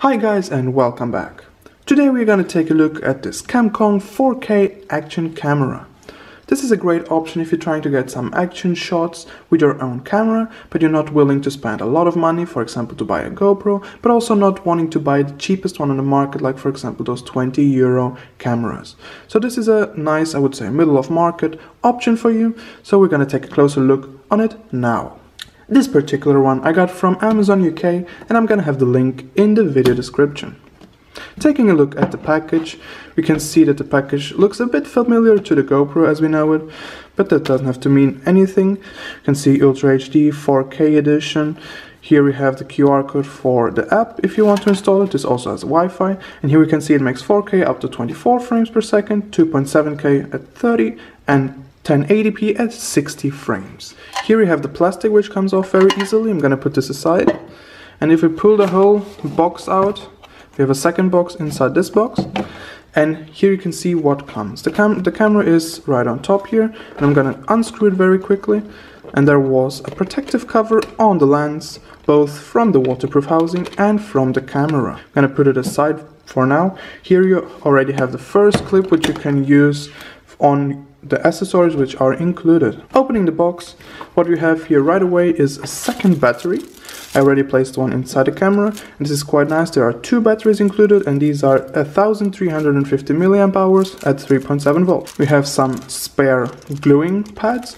Hi guys and welcome back. Today we're going to take a look at this CamKong 4K action camera. This is a great option if you're trying to get some action shots with your own camera, but you're not willing to spend a lot of money, for example to buy a GoPro, but also not wanting to buy the cheapest one on the market, like for example those €20 cameras. So this is a nice, I would say, middle of market option for you, so we're going to take a closer look on it now. This particular one I got from Amazon UK, and I'm gonna have the link in the video description. Taking a look at the package, we can see that the package looks a bit familiar to the GoPro as we know it, but that doesn't have to mean anything. You can see Ultra HD 4K edition. Here we have the QR code for the app if you want to install it. This also has Wi-Fi, and here we can see it makes 4K up to 24 frames per second, 2.7K at 30, and 1080p at 60 frames. Here we have the plastic, which comes off very easily. I'm gonna put this aside, and if we pull the whole box out, we have a second box inside this box, and here you can see what comes. The camera is right on top here, and I'm gonna unscrew it very quickly, and there was a protective cover on the lens, both from the waterproof housing and from the camera. I'm gonna put it aside for now. Here you already have the first clip, which you can use on the accessories which are included. Opening the box, what we have here right away is a second battery. I already placed one inside the camera, and this is quite nice. There are two batteries included, and these are 1350 milliamp hours at 3.7 volts. We have some spare gluing pads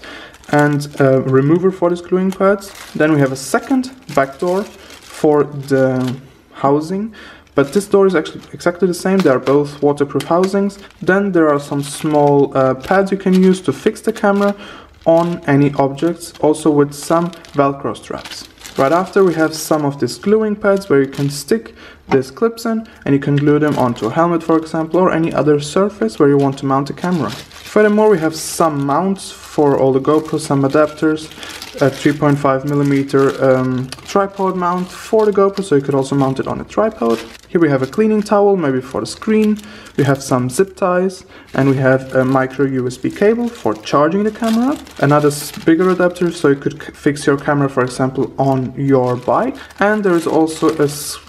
and a remover for these gluing pads. Then we have a second back door for the housing, but this door is actually exactly the same. They are both waterproof housings. Then there are some small pads you can use to fix the camera on any objects, also with some Velcro straps. Right after, we have some of these gluing pads where you can stick these clips in, and you can glue them onto a helmet, for example, or any other surface where you want to mount the camera. Furthermore, we have some mounts for all the GoPro, some adapters, a 3.5mm tripod mount for the GoPro, so you could also mount it on a tripod. Here we have a cleaning towel, maybe for the screen. We have some zip ties, and we have a micro USB cable for charging the camera. Another bigger adapter, so you could fix your camera, for example, on your bike. And there is also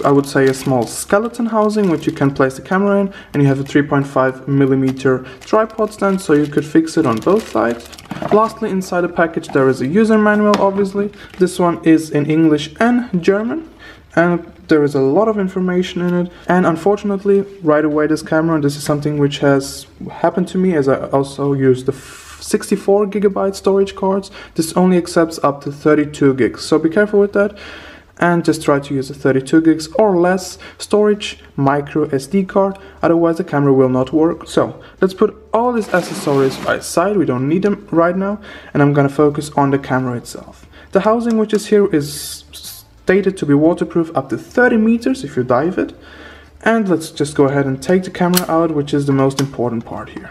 I would say a small skeleton housing, which you can place the camera in, and you have a 3.5mm tripod stand, so you could fix it on both sides. Lastly, inside the package there is a user manual, obviously. This one is in English and German, and there is a lot of information in it. And unfortunately, right away this camera, and this is something which has happened to me as I also use the 64GB storage cards, this only accepts up to 32 gigs, so be careful with that. And just try to use a 32 gigs or less storage micro SD card, otherwise the camera will not work. So let's put all these accessories aside, we don't need them right now, and I'm gonna focus on the camera itself. The housing which is here is stated to be waterproof up to 30 meters if you dive it. And let's just go ahead and take the camera out, which is the most important part here.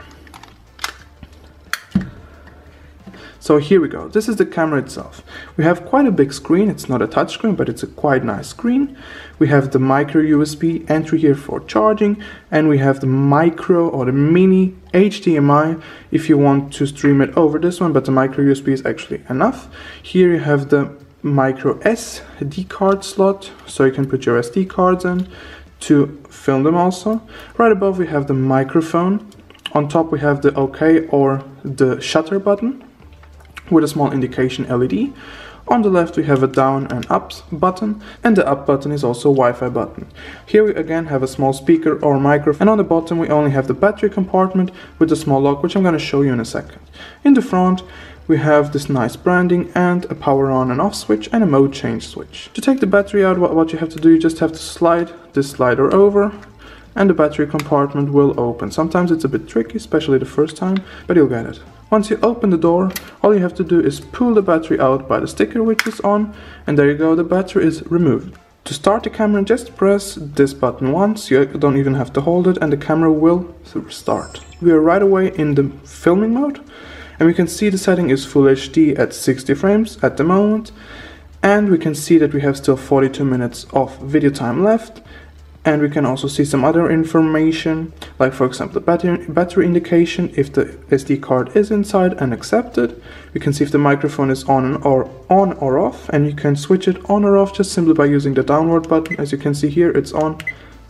So here we go, this is the camera itself. We have quite a big screen, it's not a touch screen, but it's a quite nice screen. We have the micro USB entry here for charging, and we have the micro or the mini HDMI if you want to stream it over this one, but the micro USB is actually enough. Here you have the micro SD card slot, so you can put your SD cards in to film them also. Right above we have the microphone. On top we have the OK or the shutter button with a small indication LED. On the left we have a down and up button, and the up button is also a Wi-Fi button. Here we again have a small speaker or microphone, and on the bottom we only have the battery compartment with a small lock, which I'm going to show you in a second. In the front we have this nice branding and a power on and off switch and a mode change switch. To take the battery out, what you have to do, you just have to slide this slider over, and the battery compartment will open. Sometimes it's a bit tricky, especially the first time, but you'll get it. Once you open the door, all you have to do is pull the battery out by the sticker which is on, and there you go, the battery is removed. To start the camera, just press this button once, you don't even have to hold it, and the camera will start. We are right away in the filming mode, and we can see the setting is Full HD at 60 frames at the moment, and we can see that we have still 42 minutes of video time left. And we can also see some other information, like for example the battery indication, if the SD card is inside and accepted. We can see if the microphone is on or off, and you can switch it on or off just simply by using the downward button. As you can see here, it's on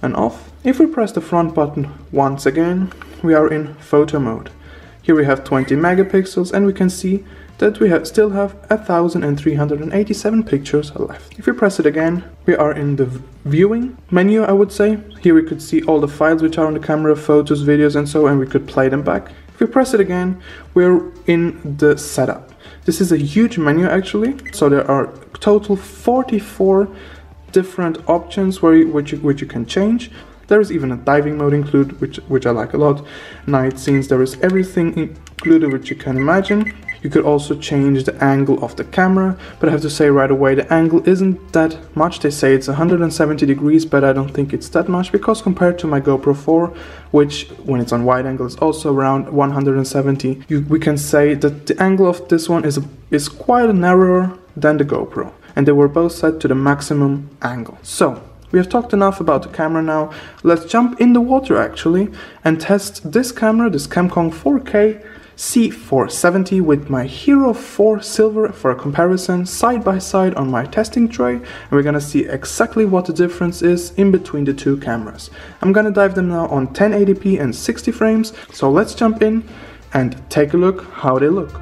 and off. If we press the front button once again, we are in photo mode. Here we have 20 megapixels, and we can see that we still have 1,387 pictures left. If we press it again, we are in the viewing menu, I would say. Here we could see all the files which are on the camera, photos, videos and so, and we could play them back. If we press it again, we're in the setup. This is a huge menu actually, so there are total 44 different options which you can change. There is even a diving mode included, which I like a lot. Night scenes, there is everything included which you can imagine. You could also change the angle of the camera, but I have to say right away the angle isn't that much. They say it's 170 degrees, but I don't think it's that much, because compared to my GoPro 4, which when it's on wide angle is also around 170, we can say that the angle of this one is quite narrower than the GoPro, and they were both set to the maximum angle. So we have talked enough about the camera now. Let's jump in the water actually and test this camera, this CamKong 4K C470 with my Hero 4 Silver for a comparison side by side on my testing tray, and we're gonna see exactly what the difference is in between the two cameras. I'm gonna dive them now on 1080p and 60 frames, so let's jump in and take a look how they look.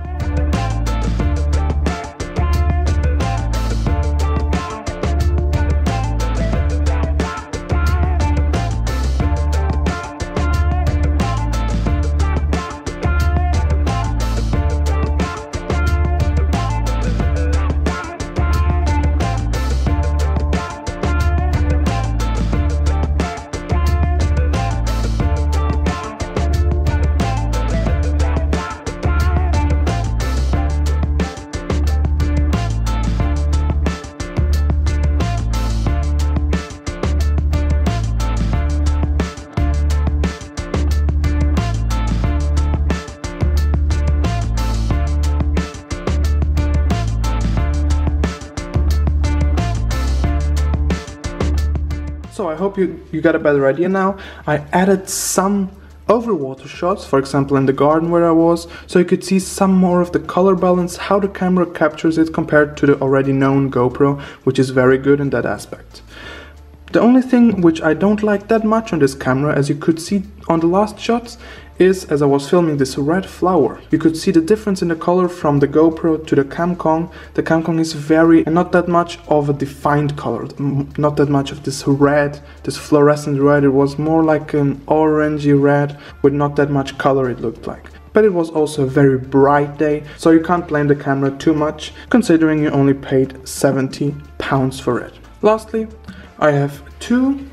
So I hope you got a better idea now. I added some overwater shots, for example in the garden where I was, so you could see some more of the color balance, how the camera captures it compared to the already known GoPro, which is very good in that aspect. The only thing which I don't like that much on this camera, as you could see on the last shots, is as I was filming this red flower. You could see the difference in the color from the GoPro to the CamKong. The CamKong is and not that much of a defined color, not that much of this red, this fluorescent red. It was more like an orangey red with not that much color, it looked like. But it was also a very bright day, so you can't blame the camera too much, considering you only paid £70 for it. Lastly, I have two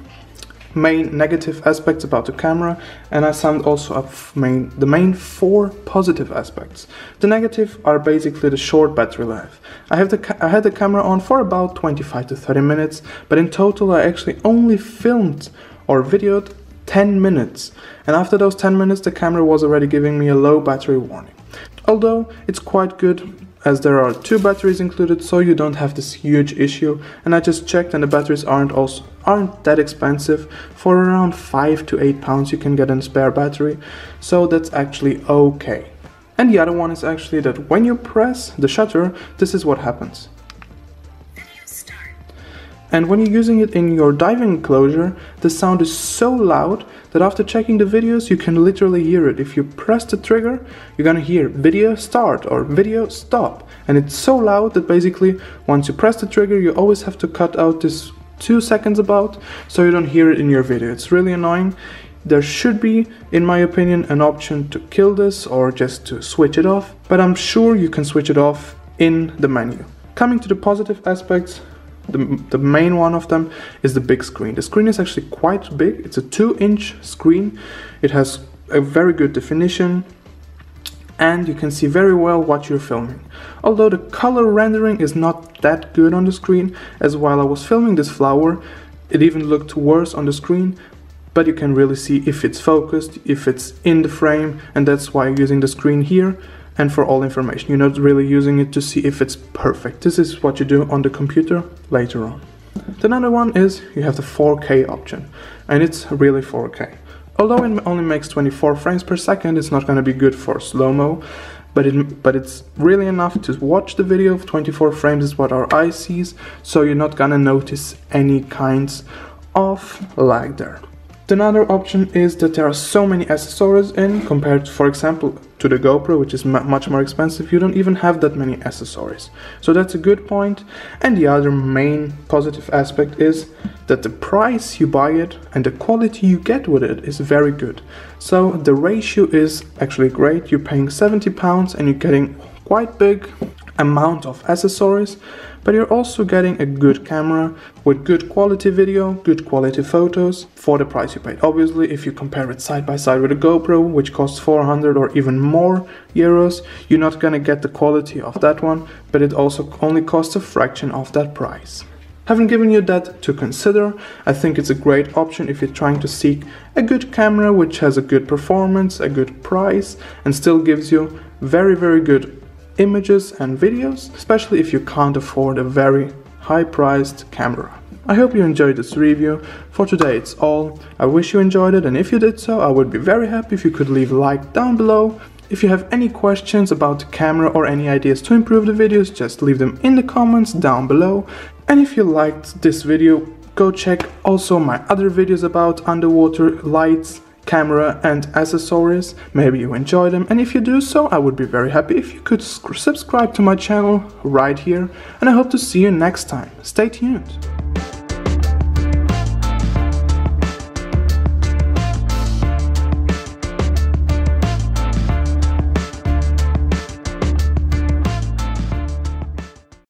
main negative aspects about the camera, and I summed also up the main 4 positive aspects. The negative are basically the short battery life. I had the camera on for about 25 to 30 minutes, but in total I actually only filmed or videoed 10 minutes, and after those 10 minutes the camera was already giving me a low battery warning. Although it's quite good, as there are 2 batteries included, so you don't have this huge issue, and I just checked and the batteries aren't that expensive. For around £5 to £8 you can get a spare battery, so that's actually okay. And the other one is actually that when you press the shutter, this is what happens. And when you're using it in your diving enclosure, the sound is so loud that after checking the videos you can literally hear it. If you press the trigger, you're gonna hear video start or video stop, and it's so loud that basically once you press the trigger you always have to cut out this 2 seconds about, so you don't hear it in your video. It's really annoying. There should be, in my opinion, an option to kill this or just to switch it off, but I'm sure you can switch it off in the menu. Coming to the positive aspects, the main one of them is the big screen. The screen is actually quite big. It's a 2-inch screen. It has a very good definition, and you can see very well what you're filming. Although the color rendering is not that good on the screen, as while I was filming this flower, it even looked worse on the screen, but you can really see if it's focused, if it's in the frame, and that's why I'm using the screen here. And for all information, you're not really using it to see if it's perfect. This is what you do on the computer later on. The another one is you have the 4K option, and it's really 4K. Although it only makes 24 frames per second, it's not going to be good for slow-mo, but it's really enough to watch the video. 24 frames is what our eye sees, so you're not gonna notice any kinds of lag there. Another option is that there are so many accessories in, compared, for example, to the GoPro, which is much more expensive. You don't even have that many accessories. So that's a good point. And the other main positive aspect is that the price you buy it and the quality you get with it is very good. So the ratio is actually great. You're paying £70 and you're getting quite big amount of accessories, but you're also getting a good camera with good quality video, good quality photos for the price you paid. Obviously, if you compare it side by side with a GoPro, which costs 400 or even more euros, you're not gonna get the quality of that one, but it also only costs a fraction of that price. Having given you that to consider, I think it's a great option if you're trying to seek a good camera which has a good performance, a good price, and still gives you very, very good images and videos, especially if you can't afford a very high-priced camera. I hope you enjoyed this review. For today it's all. I wish you enjoyed it, and if you did so, I would be very happy if you could leave a like down below. If you have any questions about the camera or any ideas to improve the videos, just leave them in the comments down below. And if you liked this video, go check also my other videos about underwater lights, camera and accessories. Maybe you enjoy them, and if you do so, I would be very happy if you could subscribe to my channel right here, and I hope to see you next time. Stay tuned.